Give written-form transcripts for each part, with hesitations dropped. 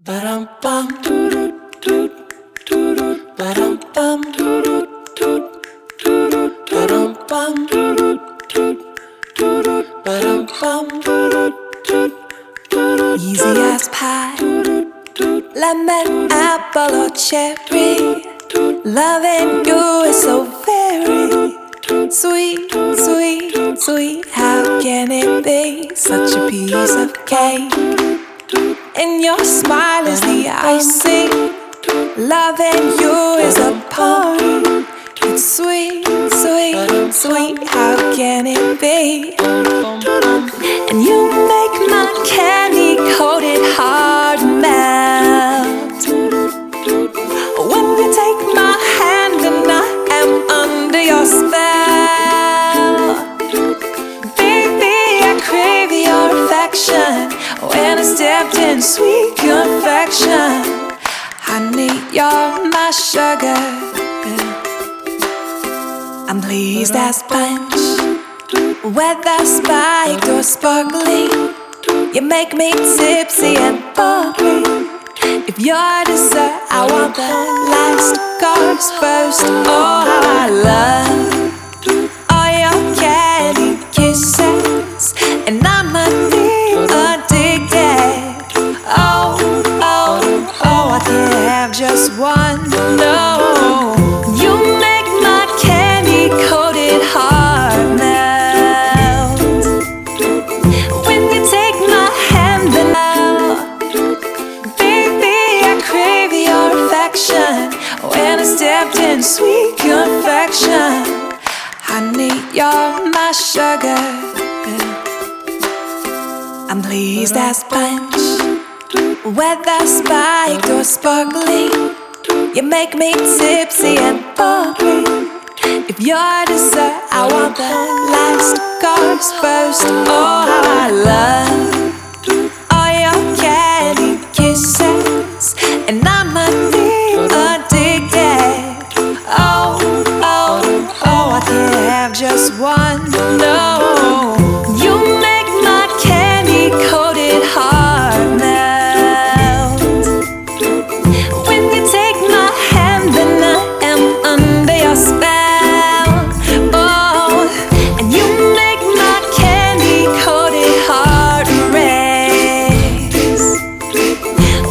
Ba-dum-bum, ba-dum-bum, ba-dum-bum, ba-dum-bum. Easy as pie, lemon, apple or cherry. Loving you is so very sweet, sweet, sweet. How can it be such a piece of cake? And your smile is the icing. Loving you is a party. It's sweet, sweet, sweet. How can it be? And you make my candy coated heart melt. When you take my hand and I am under your spell. Baby, I crave your affection. When I stepped in sweet confection. Honey, you're my sugar. I'm pleased as punch. Whether spiked or sparkling, you make me tipsy and bubbly. If you're dessert, I want the last course first. Oh, how I love all your candy kisses, and I'm addicted. Oh, oh, oh, I can't have just one. No, you make my candy coated heart melt. When you take my hand and baby, I crave your affection. When I stepped in sweet confection. Honey, you're my sugar. I'm pleased as punch. Whether spiked or sparkling, you make me tipsy and bubbly. If you're dessert, I want the last course first. Oh, how I love all your candy kisses, and I'm addicted. Oh, oh, oh, I can't have just one. No, you make my candy coated heart melt. When you take my hand and I am under your spell. Oh, and you make my candy coated heart race.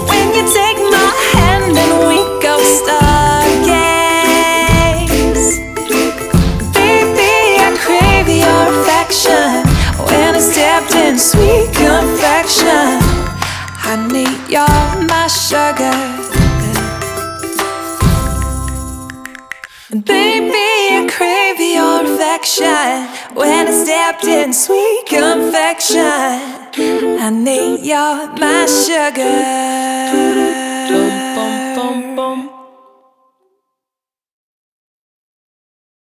When you take my hand and we go stargaze. Baby, I crave your affection. When I stepped in sweet confection. Honey, you're my sugar. Baby, I crave your affection. When I stepped in sweet confection. Honey, you're my sugar.